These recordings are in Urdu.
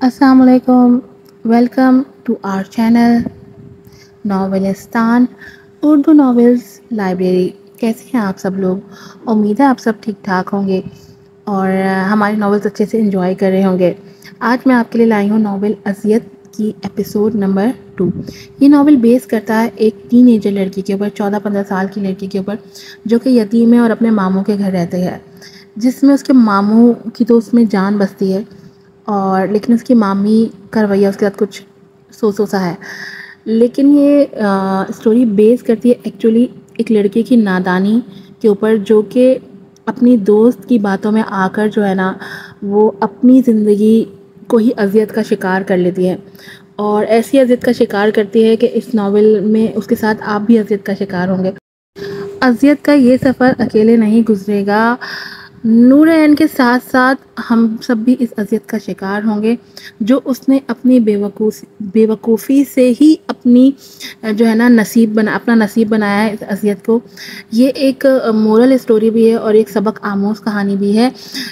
السلام علیکم. Welcome to our channel Novelistan Urdu novels library. کیسے ہیں آپ سب لوگ؟ امید ہے آپ سب ٹھیک ٹھاک ہوں گے اور ہماری ناولز اچھے سے انجوائے کر رہے ہوں گے. آج میں آپ کے لیے لائی ہوں ناول اذیت کی ایپیسوڈ نمبر 2. یہ ناول بیس کرتا ہے ایک ٹین ایجر لڑکی کے اوپر، 14-15 سال کی لڑکی کے اوپر، جو کہ یتیم ہے اور اپنے ماموں کے گھر رہتے ہیں، جس میں اس کے ماموں کی تو اس میں جان بستی ہے، اور لیکن اس کی مامی کا رویہ اس کے ساتھ کچھ سا ہے. لیکن یہ اسٹوری بیس کرتی ہے ایکچولی ایک لڑکے کی نادانی کے اوپر، جو کہ اپنی دوست کی باتوں میں آ کر جو ہے نا وہ اپنی زندگی کو ہی اذیت کا شکار کر لیتی ہے، اور ایسی اذیت کا شکار کرتی ہے کہ اس ناول میں اس کے ساتھ آپ بھی اذیت کا شکار ہوں گے. اذیت کا یہ سفر اکیلے نہیں گزرے گا. نور عین کے ساتھ ساتھ ہم سب بھی اس اذیت کا شکار ہوں گے، جو اس نے اپنی بے وقوفی سے ہی اپنی جو ہے نا اپنا نصیب بنایا ہے اس اذیت کو. یہ ایک مورل اسٹوری بھی ہے اور ایک سبق آموز کہانی بھی ہے.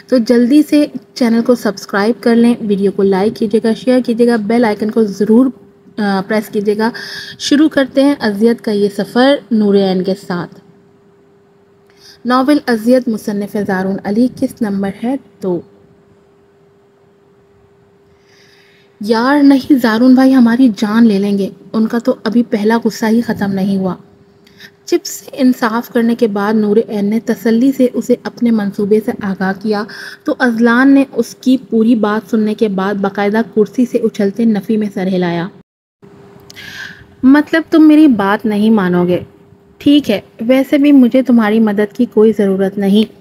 تو جلدی سے چینل کو سبسکرائب کر لیں، ویڈیو کو لائک کیجیے گا، شیئر کیجیے گا، بیل آئیکن کو ضرور پریس کیجیے گا. شروع کرتے ہیں اذیت کا یہ سفر نور عین کے ساتھ. ناول اذیت مصنف زارون علی، قسط نمبر ہے 2. یار نہیں، زارون بھائی ہماری جان لے لیں گے. ان کا تو ابھی پہلا غصہ ہی ختم نہیں ہوا. چپ سے انصاف کرنے کے بعد نور عین نے تسلی سے اسے اپنے منصوبے سے آگاہ کیا تو اذلان نے اس کی پوری بات سننے کے بعد باقاعدہ کرسی سے اچھلتے نفی میں سر ہلایا. مطلب تم میری بات نہیں مانو گے؟ ٹھیک ہے، ویسے بھی مجھے تمہاری مدد کی کوئی ضرورت نہیں.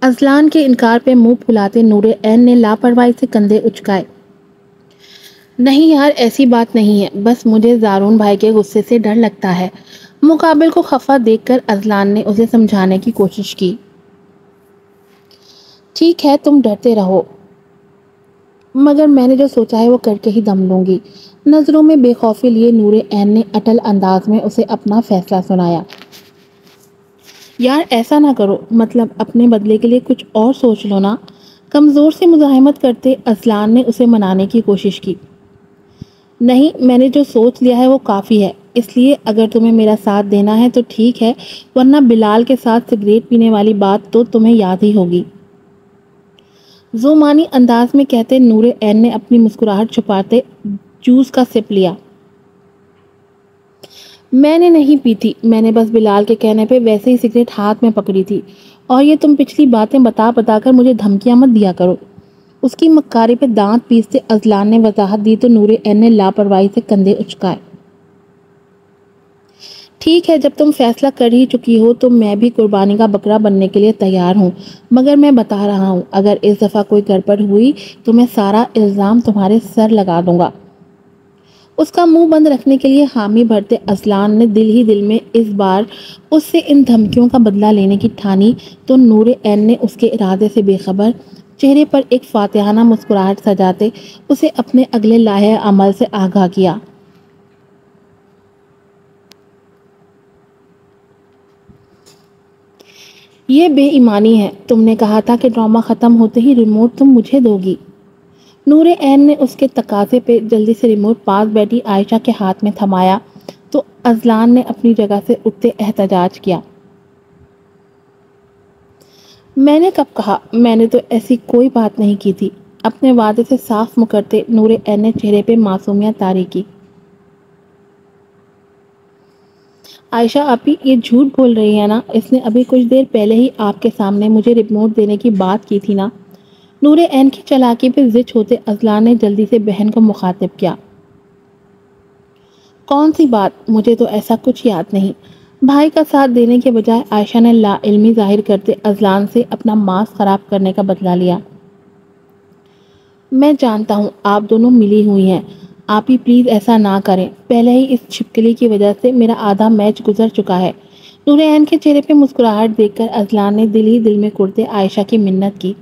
اذلان کے انکار پہ منہ پھلاتے نور عین نے لاپرواہی سے کندھے اچکائے. نہیں یار، ایسی بات نہیں ہے، بس مجھے زارون بھائی کے غصے سے ڈر لگتا ہے. مقابل کو خفا دیکھ کر اذلان نے اسے سمجھانے کی کوشش کی. ٹھیک ہے، تم ڈرتے رہو، مگر میں نے جو سوچا ہے وہ کر کے ہی دم لوں گی. نظروں میں بے خوفی لیے نور عین نے اٹل انداز میں اسے اپنا فیصلہ سنایا. یار ایسا نہ کرو، مطلب اپنے بدلے کے لیے کچھ اور سوچ لو نا. کمزور سے مزاحمت کرتے اذلان نے اسے منانے کی کوشش کی. نہیں، میں نے جو سوچ لیا ہے وہ کافی ہے. اس لیے اگر تمہیں میرا ساتھ دینا ہے تو ٹھیک ہے، ورنہ بلال کے ساتھ سگریٹ پینے والی بات تو تمہیں یاد ہی ہوگی. زومانی انداز میں کہتے نور عین نے اپنی مسکراہٹ چھپاتے جوس کا سپ لیا. میں نے نہیں پی تھی، میں نے بس بلال کے کہنے پہ ویسے ہی سگریٹ ہاتھ میں پکڑی تھی. اور یہ تم پچھلی باتیں بتا بتا کر مجھے دھمکیاں مت دیا کرو. اس کی مکاری پہ دانت پیستے اذلان نے وضاحت دی تو نور عین نے لاپرواہی سے کندھے اچکائے. ٹھیک ہے، جب تم فیصلہ کر ہی چکی ہو تو میں بھی قربانی کا بکرا بننے کے لیے تیار ہوں، مگر میں بتا رہا ہوں اگر اس دفعہ کوئی گڑبڑ ہوئی تو میں سارا الزام تمہارے سر لگا دوں گا. اس کا منہ بند رکھنے کے لیے حامی بھرتے اذلان نے دل ہی دل میں اس بار اس سے ان دھمکیوں کا بدلہ لینے کی ٹھانی تو نور عین نے اس کے ارادے سے بے خبر چہرے پر ایک فاتحانہ مسکراہٹ سجاتے اسے اپنے اگلے لاحِ عمل سے آگاہ کیا. یہ بے ایمانی ہے. تم نے کہا تھا کہ ڈرامہ ختم ہوتے ہی ریموٹ تم مجھے دو گی. نور عین نے اس کے تقاضے پہ جلدی سے ریموٹ پاس بیٹھی عائشہ کے ہاتھ میں تھمایا تو اذلان نے اپنی جگہ سے اٹھتے احتجاج کیا. میں نے کب کہا؟ میں نے تو ایسی کوئی بات نہیں کی تھی. اپنے وعدے سے صاف مکرتے نور عین نے چہرے پہ معصومیت طاری کی. عائشہ آپی یہ جھوٹ بول رہی ہے نا؟ اس نے ابھی کچھ دیر پہلے ہی آپ کے سامنے مجھے ریموٹ دینے کی بات کی تھی نا. نور عین کی چالاکی پہ زچ ہوتے اذلان نے جلدی سے بہن کو مخاطب کیا. کون سی بات؟ مجھے تو ایسا کچھ یاد نہیں. بھائی کا ساتھ دینے کے بجائے عائشہ نے لا علمی ظاہر کرتے اذلان سے اپنا ماس خراب کرنے کا بدلہ لیا. میں جانتا ہوں آپ دونوں ملی ہوئی ہیں. آپ ہی پلیز ایسا نہ کریں. پہلے ہی اس چھپکلی کی وجہ سے میرا آدھا میچ گزر چکا ہے. نور عین کے چہرے پہ مسکراہٹ دیکھ کر اذلان نے دل ہی دل میں کرتے عائشہ کی منت کی.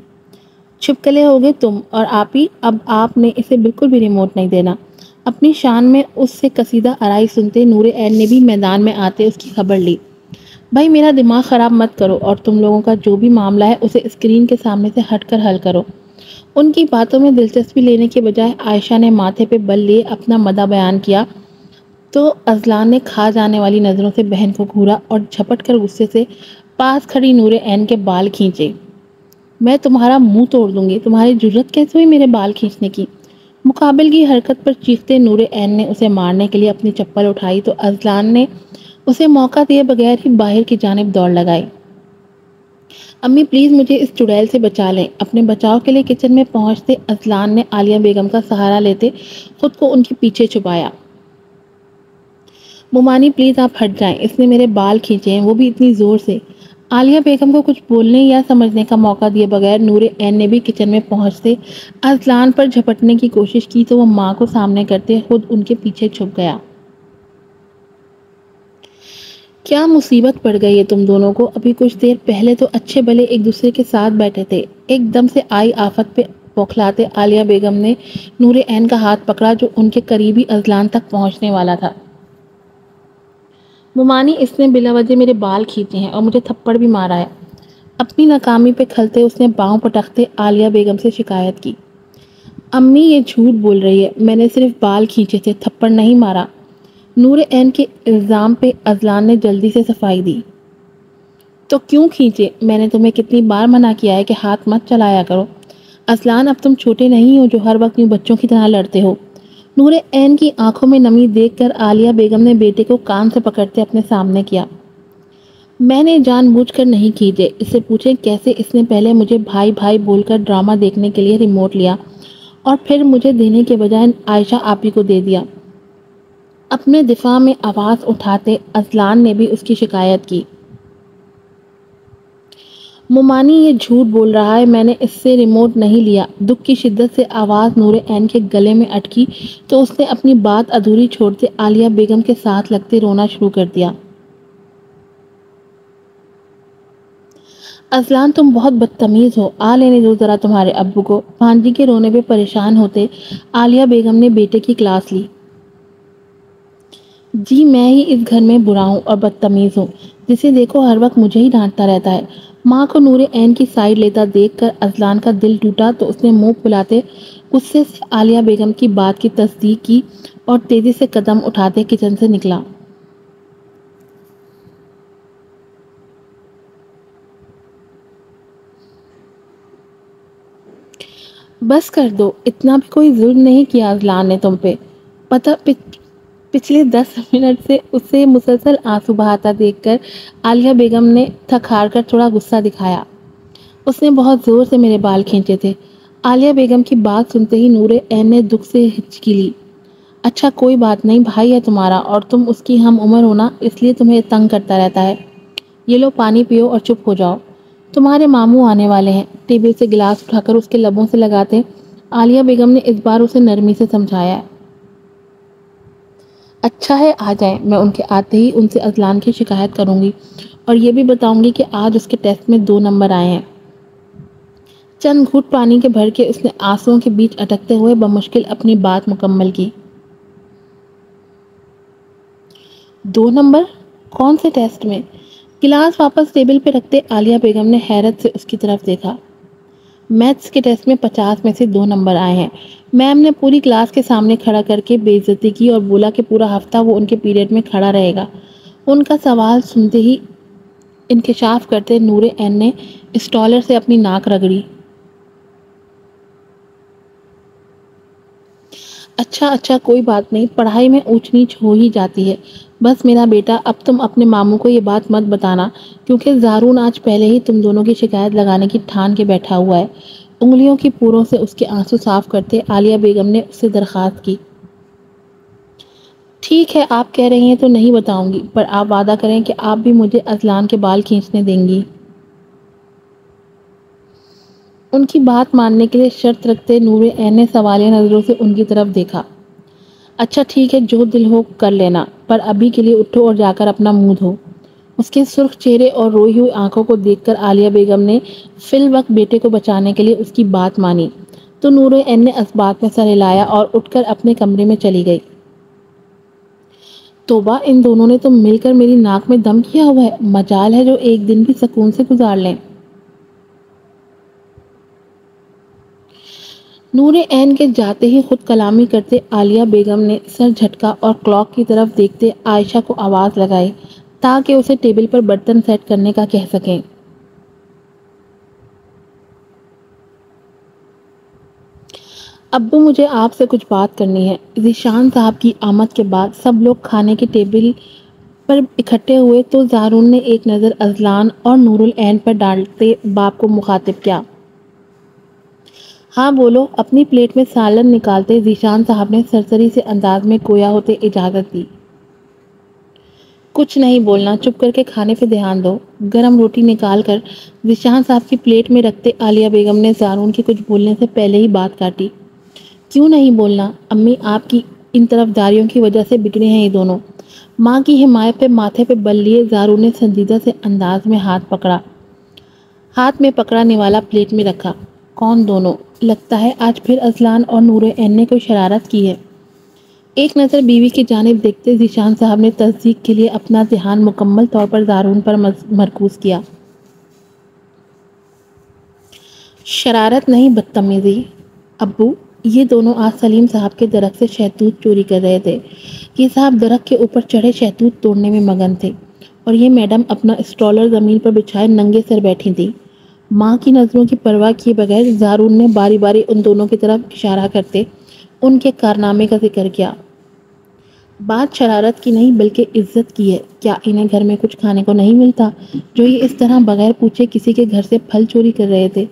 چھپکلے ہوگے تم اور آپ ہی. اب آپ نے اسے بالکل بھی ریموٹ نہیں دینا. اپنی شان میں اس سے قصیدہ آرائی سنتے نور عین نے بھی میدان میں آتے اس کی خبر لی. بھائی میرا دماغ خراب مت کرو اور تم لوگوں کا جو بھی معاملہ ہے اسے اسکرین کے سامنے سے ہٹ کر حل کرو. ان کی باتوں میں دلچسپی لینے کے بجائے عائشہ نے ماتھے پہ بل لیے اپنا مدح بیان کیا تو اذلان نے کھا جانے والی نظروں سے بہن کو گھورا اور جھپٹ کر غصے سے پاس کھڑی نور عین کے بال کھینچے۔ میں تمہارا منہ توڑ دوں گی، تمہاری جرت کیسے ہوئی میرے بال کھینچنے کی؟ مقابل کی حرکت پر چیختے نور عین نے اسے مارنے کے لیے اپنی چپل اٹھائی تو اذلان نے اسے موقع دیے بغیر ہی باہر کی جانب دوڑ لگائی۔ امی پلیز مجھے اس چڑیل سے بچا لیں۔ اپنے بچاؤ کے لیے کچن میں پہنچتے اذلان نے عالیہ بیگم کا سہارا لیتے خود کو ان کے پیچھے چھپایا۔ مومانی پلیز آپ ہٹ جائیں، اس نے میرے بال کھینچے ہیں، وہ بھی اتنی زور سے۔ عالیہ بیگم کو کچھ بولنے یا سمجھنے کا موقع دیے بغیر نور عین نے بھی کچن میں پہنچتے اذلان پر جھپٹنے کی کوشش کی تو وہ ماں کو سامنے کرتے خود ان کے پیچھے چھپ گیا۔ کیا مصیبت پڑ گئی ہے تم دونوں کو؟ ابھی کچھ دیر پہلے تو اچھے بھلے ایک دوسرے کے ساتھ بیٹھے تھے۔ ایک دم سے آئی آفت پہ بوکھلاتے عالیہ بیگم نے نور عین کا ہاتھ پکڑا جو ان کے قریبی اذلان تک پہنچنے والا تھا۔ مومانی اس نے بلا وجہ میرے بال کھینچے ہیں اور مجھے تھپڑ بھی مارا ہے۔ اپنی ناکامی پہ کھلتے اس نے پاؤں پٹکتے عالیہ بیگم سے شکایت کی۔ امی یہ جھوٹ بول رہی ہے، میں نے صرف بال کھینچے تھے، تھپڑ نہیں مارا۔ نور عین کے الزام پہ اذلان نے جلدی سے صفائی دی۔ تو کیوں کھینچے؟ میں نے تمہیں کتنی بار منع کیا ہے کہ ہاتھ مت چلایا کرو۔ اذلان اب تم چھوٹے نہیں ہو جو ہر وقت یوں بچوں کی طرح لڑتے ہو۔ نور عین کی آنکھوں میں نمی دیکھ کر عالیہ بیگم نے بیٹے کو کان سے پکڑتے اپنے سامنے کیا۔ میں نے جان بوجھ کر نہیں کھینچے، اس سے پوچھیں کیسے اس نے پہلے مجھے بھائی بھائی بول کر ڈرامہ دیکھنے کے لیے ریموٹ لیا اور پھر مجھے دینے کے بجائے عائشہ آپی کو دے دیا۔ اپنے دفاع میں آواز اٹھاتے اذلان نے بھی اس کی شکایت کی۔ مومانی یہ جھوٹ بول رہا ہے، میں نے اس سے ریموٹ نہیں لیا۔ دکھ کی شدت سے آواز نور عین کے گلے میں اٹکی تو اس نے اپنی بات ادھوری چھوڑتے عالیہ بیگم کے ساتھ لگتے رونا شروع کر دیا۔ اذلان تم بہت بدتمیز ہو، آ لینے دو ذرا تمہارے ابو کو۔ بھانجی کے رونے پہ پریشان ہوتے عالیہ بیگم نے بیٹے کی کلاس لی۔ جی میں ہی اس گھر میں برا ہوں اور بدتمیز ہوں، جسے دیکھو ہر وقت مجھے ہی ڈانٹتا رہتا ہے۔ ماں کو نور عین کی سائیڈ لیتا دیکھ کر اذلان کا دل ٹوٹا تو اس نے منہ پھلاتے غصے سے عالیہ بیگم کی بات کی تصدیق کی اور تیزی سے قدم اٹھاتے کچن سے نکلا۔ بس کر دو، اتنا بھی کوئی ظلم نہیں کیا اذلان نے تم پہ۔ پتہ پچھلے 10 منٹ سے اسے مسلسل آنسو بہاتا دیکھ کر عالیہ بیگم نے تھک ہار کر تھوڑا غصہ دکھایا۔ اس نے بہت زور سے میرے بال کھینچے تھے۔ عالیہ بیگم کی بات سنتے ہی نور عین نے دکھ سے ہچکی لی۔ اچھا کوئی بات نہیں، بھائی ہے تمہارا اور تم اس کی ہم عمر ہونا، اس لیے تمہیں تنگ کرتا رہتا ہے۔ یہ لو پانی پیو اور چپ ہو جاؤ، تمہارے ماموں آنے والے ہیں۔ ٹیبل سے گلاس اٹھا کر اس کے لبوں سے لگاتے عالیہ بیگم نے اس بار اسے نرمی سے سمجھایا۔ اچھا ہے آ جائیں، میں ان کے آتے ہی ان سے اذلان کی شکایت کروں گی اور یہ بھی بتاؤں گی کہ آج اس کے ٹیسٹ میں 2 نمبر آئے ہیں۔ چند گھونٹ پانی کے بھر کے اس نے آنسوؤں کے بیچ اٹکتے ہوئے بمشکل اپنی بات مکمل کی۔ 2 نمبر؟ کون سے ٹیسٹ میں؟ گلاس واپس ٹیبل پہ رکھتے عالیہ بیگم نے حیرت سے اس کی طرف دیکھا۔ میتھس کے ٹیسٹ میں 50 میں سے 2 نمبر آئے ہیں۔ میم نے پوری کلاس کے سامنے کھڑا کر کے بے عزتی کی اور بولا کہ پورا ہفتہ وہ ان کے پیریڈ میں کھڑا رہے گا۔ ان کا سوال سنتے ہی انکشاف کرتے نور عین نے اسٹالر سے اپنی ناک رگڑی۔ اچھا کوئی بات نہیں، پڑھائی میں اونچ نیچ ہو ہی جاتی ہے۔ بس میرا بیٹا اب تم اپنے ماموں کو یہ بات مت بتانا کیونکہ زارون آج پہلے ہی تم دونوں کی شکایت لگانے کی ٹھان کے بیٹھا ہوا ہے۔ انگلیوں کی پوروں سے اس کے آنسو صاف کرتے عالیہ بیگم نے اس سے درخواست کی۔ ٹھیک ہے آپ کہہ رہی ہیں تو نہیں بتاؤں گی، پر آپ وعدہ کریں کہ آپ بھی مجھے اذلان کے بال کھینچنے دیں گی۔ ان کی بات ماننے کے لیے شرط رکھتے نور عین نے سوالیہ نظروں سے ان کی طرف دیکھا۔ اچھا ٹھیک ہے جو دل ہو کر لینا، پر ابھی کے لیے اٹھو اور جا کر اپنا منہ دھو۔ اس کے سرخ چہرے اور روئی ہوئی آنکھوں کو دیکھ کر عالیہ بیگم نے فی الوقت بیٹے کو بچانے کے لیے اس کی بات مانی تو نور عین نے اسبات میں سر ہلایا اور اٹھ کر اپنے کمرے میں چلی گئی۔ توبہ ان دونوں نے تو مل کر میری ناک میں دم کیا ہوا ہے، مجال ہے جو ایک دن بھی سکون سے گزار لیں۔ نور عین کے جاتے ہی خود کلامی کرتے عالیہ بیگم نے سر جھٹکا اور کلاک کی طرف دیکھتے عائشہ کو آواز لگائی تاکہ اسے ٹیبل پر برتن سیٹ کرنے کا کہہ سکیں۔ ابو مجھے آپ سے کچھ بات کرنی ہے۔ ذیشان صاحب کی آمد کے بعد سب لوگ کھانے کے ٹیبل پر اکٹھے ہوئے تو زارون نے ایک نظر اذلان اور نور العین پر ڈالتے باپ کو مخاطب کیا۔ ہاں بولو۔ اپنی پلیٹ میں سالن نکالتے ذیشان صاحب نے سرسری سے انداز میں گویا ہوتے اجازت دی۔ کچھ نہیں بولنا، چپ کر کے کھانے پہ دھیان دو۔ گرم روٹی نکال کر ذیشان صاحب کی پلیٹ میں رکھتے عالیہ بیگم نے زارون کے کچھ بولنے سے پہلے ہی بات کاٹی۔ کیوں نہیں بولنا؟ امی آپ کی ان طرفداریوں کی وجہ سے بگڑے ہیں یہ دونوں۔ ماں کی حمایت پہ ماتھے پہ بل لیے زارون نے سنجیدہ سے انداز میں ہاتھ میں پکڑا نوالا پلیٹ میں رکھا۔ کون دونوں؟ لگتا ہے آج پھر اذلان اور نور عین نے کوئی شرارت کی ہے۔ ایک نظر بیوی کی جانب دیکھتے ذیشان صاحب نے تصدیق کے لیے اپنا دھیان مکمل طور پر زارون پر مرکوز کیا۔ شرارت نہیں، بدتمیزی۔ ابو، یہ دونوں آج سلیم صاحب کے درخت سے شہتوت چوری کر رہے تھے۔ یہ صاحب درخت کے اوپر چڑھے شہتوت توڑنے میں مگن تھے اور یہ میڈم اپنا اسٹرالر زمین پر بچھائے ننگے سر بیٹھی تھی۔ ماں کی نظروں کی پرواہ کیے بغیر زارون نے باری باری ان دونوں کی طرف اشارہ کرتے ان کے کارنامے کا ذکر کیا۔ بات شرارت کی نہیں بلکہ عزت کی ہے۔ کیا انہیں گھر میں کچھ کھانے کو نہیں ملتا جو یہ اس طرح بغیر پوچھے کسی کے گھر سے پھل چوری کر رہے تھے؟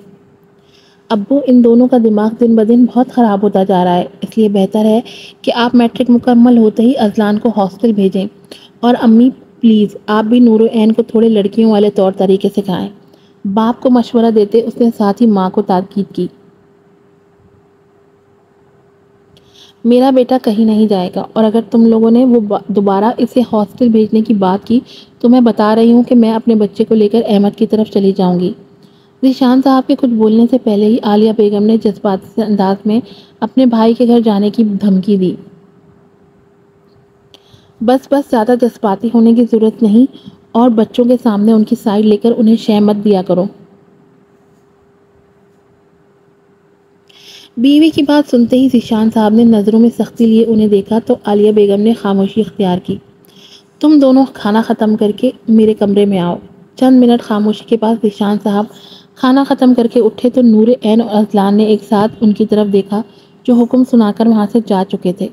ابو، ان دونوں کا دماغ دن بدن بہت خراب ہوتا جا رہا ہے، اس لیے بہتر ہے کہ آپ میٹرک مکمل ہوتے ہی اذلان کو ہاسٹل بھیجیں۔ اور امی پلیز آپ بھی نور عین کو تھوڑے لڑکیوں والے طور طریقے سکھائیں۔ باپ کو مشورہ دیتے اس نے ساتھ ہی ماں کو تاکید کی۔ میرا بیٹا کہیں نہیں جائے گا اور اگر تم لوگوں نے دوبارہ اسے ہاسٹل بھیجنے کی بات کی تو میں بتا رہی ہوں کہ میں اپنے بچے کو لے کر احمد کی طرف چلی جاؤں گی۔ ذیشان صاحب کے کچھ بولنے سے پہلے ہی عالیہ بیگم نے جذباتی سے انداز میں اپنے بھائی کے گھر جانے کی دھمکی دی۔ بس زیادہ جذباتی ہونے کی ضرورت نہیں اور بچوں کے سامنے ان کی سائیڈ لے کر انہیں شے مت دیا کرو۔ بیوی کی بات سنتے ہی ذیشان صاحب نے نظروں میں سختی لیے انہیں دیکھا تو عالیہ بیگم نے خاموشی اختیار کی۔ تم دونوں کھانا ختم کر کے میرے کمرے میں آؤ۔ چند منٹ خاموشی کے بعد ذیشان صاحب کھانا ختم کر کے اٹھے تو نور عین اور اذلان نے ایک ساتھ ان کی طرف دیکھا جو حکم سنا کر وہاں سے جا چکے تھے۔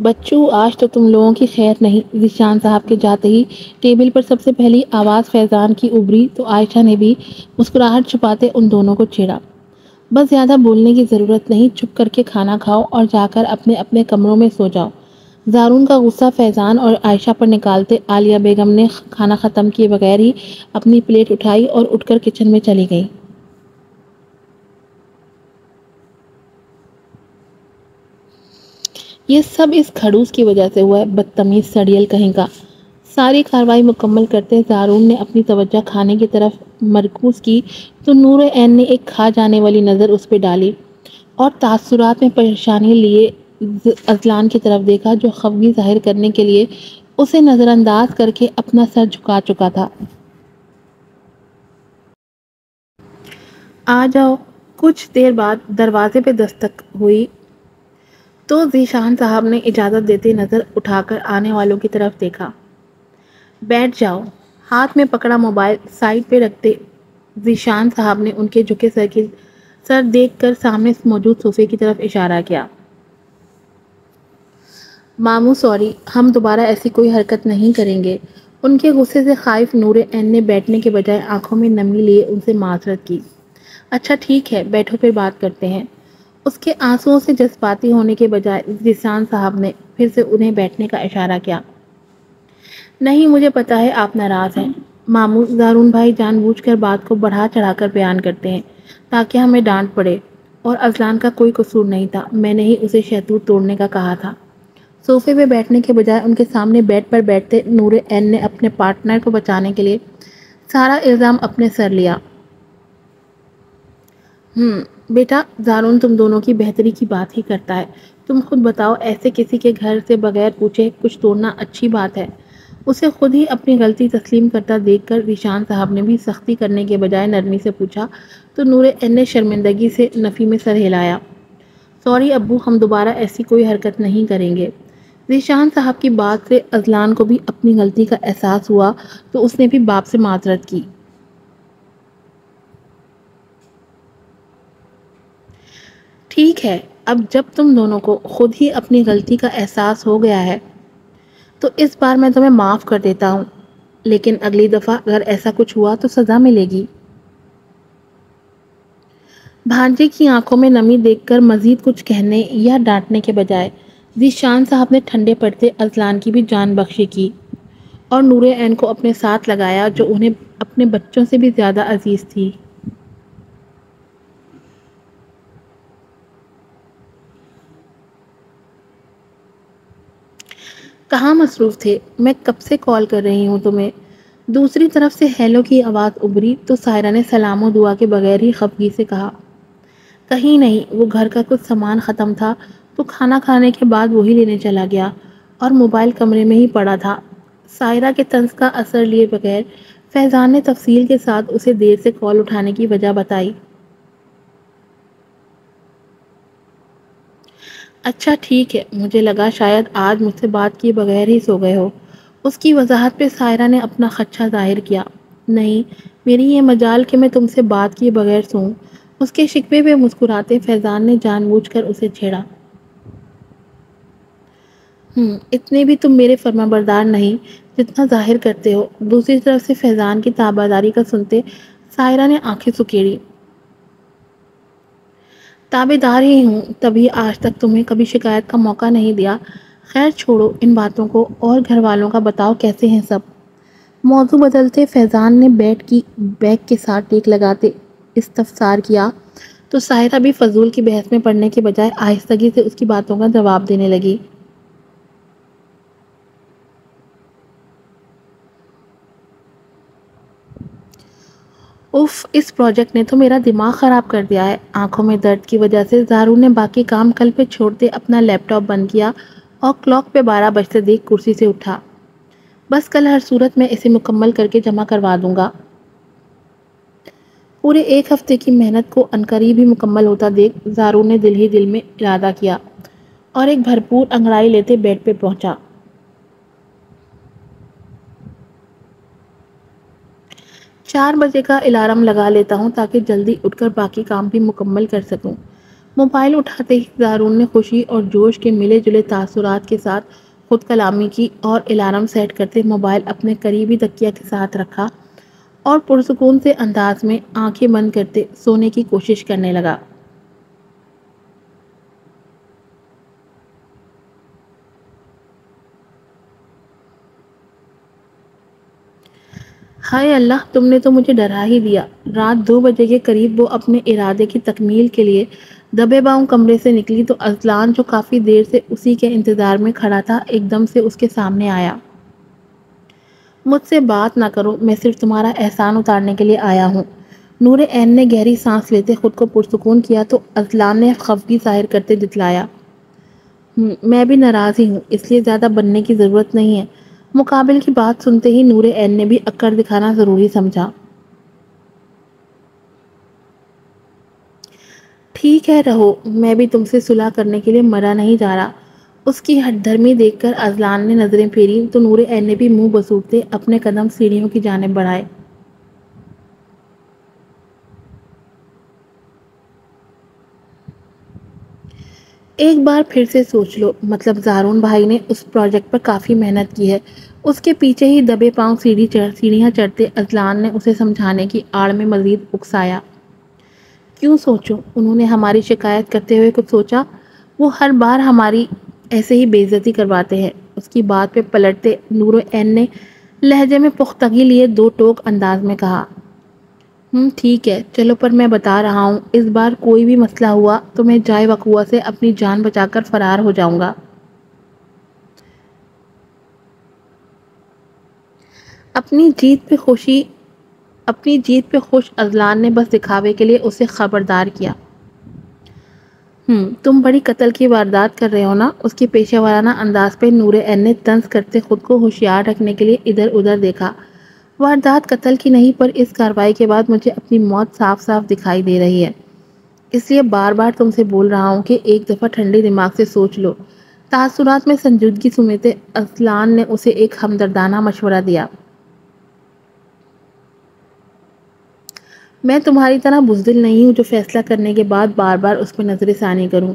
بچوں، آج تو تم لوگوں کی خیر نہیں۔ ذیشان صاحب کے جاتے ہی ٹیبل پر سب سے پہلی آواز فیضان کی ابھری تو عائشہ نے بھی مسکراہٹ چھپاتے ان دونوں کو چھیڑا۔ بس زیادہ بولنے کی ضرورت نہیں، چپ کر کے کھانا کھاؤ اور جا کر اپنے اپنے کمروں میں سو جاؤ۔ زارون کا غصہ فیضان اور عائشہ پر نکالتے عالیہ بیگم نے کھانا ختم کیے بغیر ہی اپنی پلیٹ اٹھائی اور اٹھ کر کچن میں چلی گئی۔ یہ سب اس کھڑوس کی وجہ سے ہوا ہے، بدتمیز سڑیل کہیں کا۔ ساری کارروائی مکمل کرتے زارون نے اپنی توجہ کھانے کی طرف مرکوز کی تو نور عین نے ایک کھا جانے والی نظر اس پہ ڈالی اور تاثرات میں پریشانی لیے اذلان کی طرف دیکھا جو خفگی ظاہر کرنے کے لیے اسے نظر انداز کر کے اپنا سر جھکا چکا تھا۔ آ جاؤ۔ کچھ دیر بعد دروازے پہ دستک ہوئی تو ذیشان صاحب نے اجازت دیتے نظر اٹھا کر آنے والوں کی طرف دیکھا۔ بیٹھ جاؤ۔ ہاتھ میں پکڑا موبائل سائیڈ پہ رکھتے ذیشان صاحب نے ان کے جھکے سر دیکھ کر سامنے موجود صوفے کی طرف اشارہ کیا۔ ماموں سوری، ہم دوبارہ ایسی کوئی حرکت نہیں کریں گے۔ ان کے غصے سے خائف نور عین نے بیٹھنے کے بجائے آنکھوں میں نمی لیے ان سے معذرت کی۔ اچھا ٹھیک ہے، بیٹھو پھر بات کرتے ہیں۔ اس کے آنسوؤں سے جذباتی ہونے کے بجائے ذیشان صاحب نے پھر سے انہیں بیٹھنے کا اشارہ کیا۔ نہیں، مجھے پتا ہے آپ ناراض ہیں۔ ماموں، زارون بھائی جان بوجھ کر بات کو بڑھا چڑھا کر بیان کرتے ہیں تاکہ ہمیں ڈانٹ پڑے، اور اذلان کا کوئی قصور نہیں تھا، میں نے ہی اسے شہتوت توڑنے کا کہا تھا۔ صوفے پہ بیٹھنے کے بجائے ان کے سامنے بیڈ پر بیٹھتے نور عین نے اپنے پارٹنر کو بچانے کے لیے سارا الزام اپنے سر لیا۔ بیٹا، زارون تم دونوں کی بہتری کی بات ہی کرتا ہے۔ تم خود بتاؤ، ایسے کسی کے گھر سے بغیر پوچھے کچھ توڑنا اچھی بات ہے؟ اسے خود ہی اپنی غلطی تسلیم کرتا دیکھ کر ذیشان صاحب نے بھی سختی کرنے کے بجائے نرمی سے پوچھا تو نور عین نے شرمندگی سے نفی میں سر ہلایا۔ سوری ابو، ہم دوبارہ ایسی کوئی حرکت نہیں کریں گے۔ ذیشان صاحب کی بات سے اذلان کو بھی اپنی غلطی کا احساس ہوا تو اس نے بھی باپ سے معذرت کی۔ ٹھیک ہے، اب جب تم دونوں کو خود ہی اپنی غلطی کا احساس ہو گیا ہے تو اس بار میں تمہیں معاف کر دیتا ہوں، لیکن اگلی دفعہ اگر ایسا کچھ ہوا تو سزا ملے گی۔ بھانجے کی آنکھوں میں نمی دیکھ کر مزید کچھ کہنے یا ڈانٹنے کے بجائے ذیشان صاحب نے ٹھنڈے پڑتے اذلان کی بھی جان بخشی کی اور نور عین کو اپنے ساتھ لگایا جو انہیں اپنے بچوں سے بھی زیادہ عزیز تھی۔ کہاں مصروف تھے؟ میں کب سے کال کر رہی ہوں تمہیں۔ دوسری طرف سے ہیلو کی آواز ابھری تو سائرہ نے سلام و دعا کے بغیر ہی خفگی سے کہا، کہیں نہیں، وہ گھر کا کچھ سامان ختم تھا تو کھانا کھانے کے بعد وہی لینے چلا گیا اور موبائل کمرے میں ہی پڑا تھا۔ سائرہ کے طنز کا اثر لیے بغیر فیضان نے تفصیل کے ساتھ اسے دیر سے کال اٹھانے کی وجہ بتائی۔ اچھا ٹھیک ہے، مجھے لگا شاید آج مجھ سے بات کیے بغیر ہی سو گئے ہو۔ اس کی وضاحت پہ سائرہ نے اپنا خدشہ ظاہر کیا۔ نہیں، میری یہ مجال کہ میں تم سے بات کیے بغیر سوں۔ اس کے شکوے پہ مسکراتے فیضان نے جان بوجھ کر اسے چھیڑا۔ اتنے بھی تم میرے فرما بردار نہیں جتنا ظاہر کرتے ہو۔ دوسری طرف سے فیضان کی تابعداری کا سنتے سائرہ نے آنکھیں سکیڑی۔ تابعدار ہی ہوں، تبھی آج تک تمہیں کبھی شکایت کا موقع نہیں دیا۔ خیر چھوڑو ان باتوں کو، اور گھر والوں کا بتاؤ کیسے ہیں سب؟ موضوع بدلتے فیضان نے بیگ کے ساتھ ٹیک لگاتے استفسار کیا تو سائرہ بھی فضول کی بحث میں پڑنے کے بجائے آہستگی سے اس کی باتوں کا جواب دینے لگی۔ اف، اس پروجیکٹ نے تو میرا دماغ خراب کر دیا ہے۔ آنکھوں میں درد کی وجہ سے زارون نے باقی کام کل پہ چھوڑتے اپنا لیپ ٹاپ بند کیا اور کلاک پہ 12 بجتے دیکھ کرسی سے اٹھا۔ بس کل ہر صورت میں اسے مکمل کر کے جمع کروا دوں گا۔ پورے ایک ہفتے کی محنت کو عنقریب ہی مکمل ہوتا دیکھ زارون نے دل ہی دل میں ارادہ کیا اور ایک بھرپور انگڑائی لیتے بیڈ پہ پہنچا۔ 4 بجے کا الارم لگا لیتا ہوں تاکہ جلدی اٹھ کر باقی کام بھی مکمل کر سکوں۔ موبائل اٹھاتے ہی زارون نے خوشی اور جوش کے ملے جلے تاثرات کے ساتھ خود کلامی کی اور الارم سیٹ کرتے موبائل اپنے قریبی تکیہ کے ساتھ رکھا اور پرسکون سے انداز میں آنکھیں بند کرتے سونے کی کوشش کرنے لگا۔ ہائے اللہ، تم نے تو مجھے ڈرا ہی دیا۔ رات 2 بجے کے قریب وہ اپنے ارادے کی تکمیل کے لیے دبے باؤں کمرے سے نکلی تو اذلان جو کافی دیر سے اسی کے انتظار میں کھڑا تھا ایک دم سے اس کے سامنے آیا۔ مجھ سے بات نہ کرو، میں صرف تمہارا احسان اتارنے کے لیے آیا ہوں۔ نور عین نے گہری سانس لیتے خود کو پرسکون کیا تو اذلان نے خفگی ظاہر کرتے دتلایا، میں بھی ناراض ہی ہوں، اس لیے زیادہ بننے کی ضرورت نہیں ہے۔ مقابل کی بات سنتے ہی نور عین نے بھی اکڑ دکھانا ضروری سمجھا۔ ٹھیک ہے رہو، میں بھی تم سے صلح کرنے کے لیے مرا نہیں جا رہا۔ اس کی ہٹ دھرمی دیکھ کر اذلان نے نظریں پھیری تو نور عین نے بھی منہ بسوڑتے اپنے قدم سیڑھیوں کی جانب بڑھائے۔ ایک بار پھر سے سوچ لو، مطلب زارون بھائی نے اس پروجیکٹ پر کافی محنت کی ہے۔ اس کے پیچھے ہی دبے پاؤں سیڑھیاں چڑھتے اذلان نے اسے سمجھانے کی آڑ میں مزید اکسایا۔ کیوں سوچوں؟ انہوں نے ہماری شکایت کرتے ہوئے کچھ سوچا؟ وہ ہر بار ہماری ایسے ہی بے عزتی کرواتے ہیں۔ اس کی بات پہ پلٹتے نور عین نے لہجے میں پختگی لیے دو ٹوک انداز میں کہا، ٹھیک ہے چلو، پر میں بتا رہا ہوں اس بار کوئی بھی مسئلہ ہوا تو میں جائے وقوع سے اپنی جان بچا کر فرار ہو جاؤں گا۔ اپنی جیت پہ خوش اذلان نے بس دکھاوے کے لیے اسے خبردار کیا۔ تم بڑی قتل کی واردات کر رہے ہو نا؟ اس کی پیشہ ورانہ انداز پہ نور عین نے طنز کرتے خود کو ہوشیار رکھنے کے لیے ادھر ادھر دیکھا۔ واردات قتل کی نہیں، پر اس کارروائی کے بعد مجھے اپنی موت صاف صاف دکھائی دے رہی ہے، اس لیے بار بار تم سے بول رہا ہوں کہ ایک دفعہ ٹھنڈے دماغ سے سوچ لو۔ تاثرات میں سنجیدگی سمیت اذلان نے اسے ایک ہمدردانہ مشورہ دیا۔ میں تمہاری طرح بزدل نہیں ہوں جو فیصلہ کرنے کے بعد بار بار اس پہ نظر ثانی کروں۔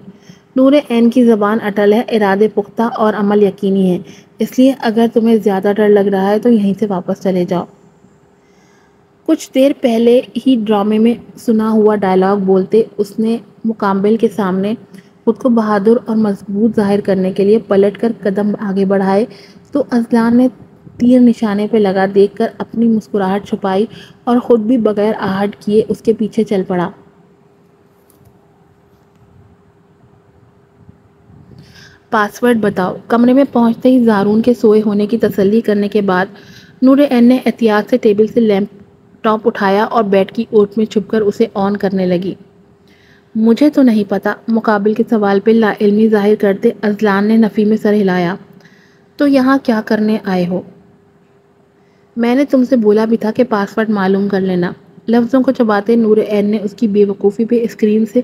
نور عین کی زبان اٹل ہے، ارادے پختہ اور عمل یقینی ہے، اس لیے اگر تمہیں زیادہ ڈر لگ رہا ہے تو یہیں سے واپس چلے جاؤ۔ کچھ دیر پہلے ہی ڈرامے میں سنا ہوا ڈائلاگ بولتے اس نے مقابل کے سامنے خود کو بہادر اور مضبوط ظاہر کرنے کے لیے پلٹ کر قدم آگے بڑھائے تو اذلان نے تیر نشانے پہ لگا دیکھ کر اپنی مسکراہٹ چھپائی اور خود بھی بغیر آہٹ کیے اس کے پیچھے چل پڑا۔ پاس ورڈ بتاؤ۔ کمرے میں پہنچتے ہی زارون کے سوئے ہونے کی تسلی کرنے کے بعد نور عین نے احتیاط سے ٹیبل سے لیپ ٹاپ اٹھایا اور بیڈ کی اوٹ میں چھپ کر اسے آن کرنے لگی۔ مجھے تو نہیں پتا، مقابل کے سوال پہ لا علمی ظاہر کرتے اذلان نے نفی میں سر ہلایا۔ تو یہاں کیا کرنے آئے ہو؟ میں نے تم سے بولا بھی تھا کہ پاس ورڈ معلوم کر لینا۔ لفظوں کو چباتے نور عین نے اس کی بے وقوفی پہ اسکرین سے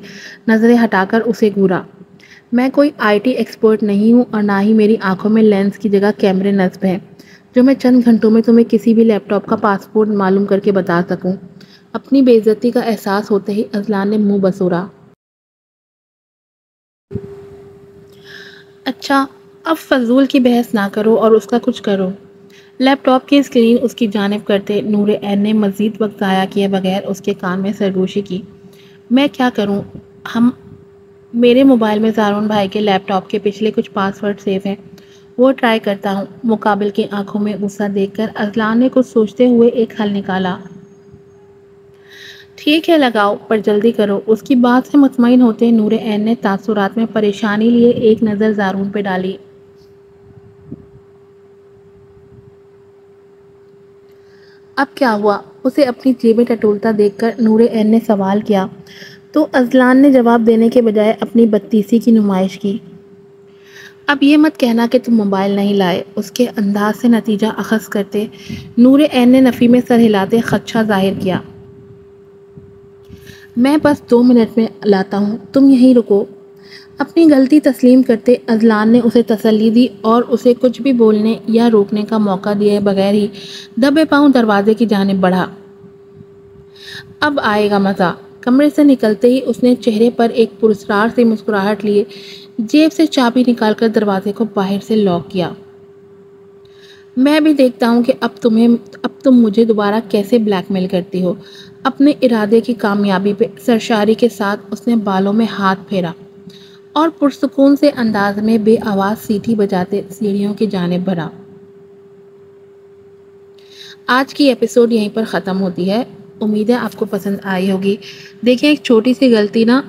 نظریں ہٹا کر اسے گھورا۔ میں کوئی آئی ٹی ایکسپرٹ نہیں ہوں اور نہ ہی میری آنکھوں میں لینس کی جگہ کیمرے نصب ہیں جو میں چند گھنٹوں میں تمہیں کسی بھی لیپ ٹاپ کا پاسورڈ معلوم کر کے بتا سکوں۔ اپنی بے عزتی کا احساس ہوتے ہی اذلان نے منہ بسورا۔ اچھا، اب فضول کی بحث نہ کرو اور اس کا کچھ کرو۔ لیپ ٹاپ کی اسکرین اس کی جانب کرتے نور عین نے مزید وقت ضائع کیے بغیر اس کے کان میں سرگوشی کی۔ میں کیا کروں؟ میرے موبائل میں زارون بھائی کے لیپ ٹاپ کے پچھلے کچھ پاس ورڈ سیو ہیں، وہ ٹرائی کرتا ہوں۔ مقابل کی آنکھوں میں غصہ دیکھ کر اذلان نے کچھ سوچتے ہوئے ایک حل نکالا۔ ٹھیک ہے لگاؤ، پر جلدی کرو۔ اس کی بات سے مطمئن ہوتے نور عین نے تاثرات میں پریشانی لیے ایک نظر زارون پہ ڈالی۔ اب کیا ہوا؟ اسے اپنی جیبیں ٹٹولتا دیکھ کر نور عین نے سوال کیا تو اذلان نے جواب دینے کے بجائے اپنی بدتیسی کی نمائش کی۔ اب یہ مت کہنا کہ تم موبائل نہیں لائے۔ اس کے انداز سے نتیجہ اخذ کرتے نور عین نے نفی میں سر ہلاتے خدشہ ظاہر کیا۔ میں بس 2 منٹ میں لاتا ہوں، تم یہیں رکو۔ اپنی غلطی تسلیم کرتے اذلان نے اسے تسلی دی اور اسے کچھ بھی بولنے یا روکنے کا موقع دیے بغیر ہی دبے پاؤں دروازے کی جانب بڑھا۔ اب آئے گا مزہ۔ کمرے سے نکلتے ہی اس نے چہرے پر ایک پراسرار سی مسکراہٹ لیے جیب سے چابی نکال کر دروازے کو باہر سے لاک کیا۔ میں بھی دیکھتا ہوں کہ اب تم مجھے دوبارہ کیسے بلیک میل کرتی ہو۔ اپنے ارادے کی کامیابی پہ سرشاری کے ساتھ اس نے بالوں میں ہاتھ پھیرا اور پرسکون سے انداز میں بے آواز سیٹی بجاتے سیڑھیوں کی جانب بڑھا۔ آج کی ایپیسوڈ یہیں پر ختم ہوتی ہے۔ امید ہے آپ کو پسند آئی ہوگی۔ دیکھیں، ایک چھوٹی سی غلطی نا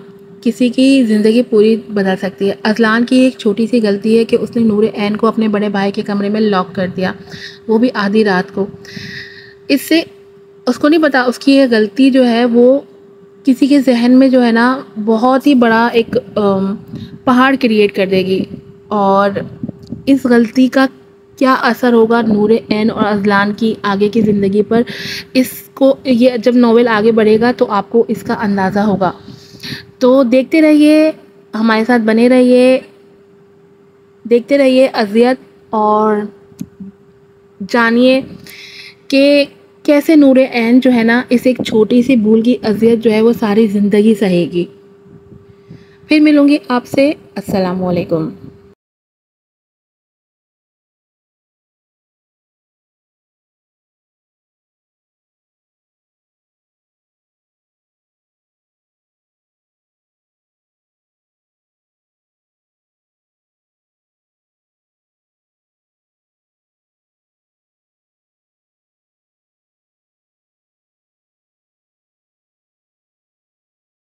کسی کی زندگی پوری بدل سکتی ہے۔ اذلان کی ایک چھوٹی سی غلطی ہے کہ اس نے نور عین کو اپنے بڑے بھائی کے کمرے میں لاک کر دیا، وہ بھی آدھی رات کو۔ اس سے اس کو نہیں پتا اس کی یہ غلطی جو ہے وہ کسی کے ذہن میں جو ہے نا بہت ہی بڑا ایک پہاڑ کریٹ کر دے گی، اور اس غلطی کا کیا اثر ہوگا نور عین اور اذلان کی آگے کی زندگی پر، اس کو یہ جب ناول آگے بڑھے گا تو آپ کو اس کا اندازہ ہوگا۔ تو دیکھتے رہیے، ہمارے ساتھ بنے رہیے، دیکھتے رہیے اذیت، اور جانیے کہ کیسے نور عین جو ہے نا اس ایک چھوٹی سی بھول کی اذیت جو ہے وہ ساری زندگی سہے گی۔ پھر ملوں گی آپ سے۔ السلام علیکم۔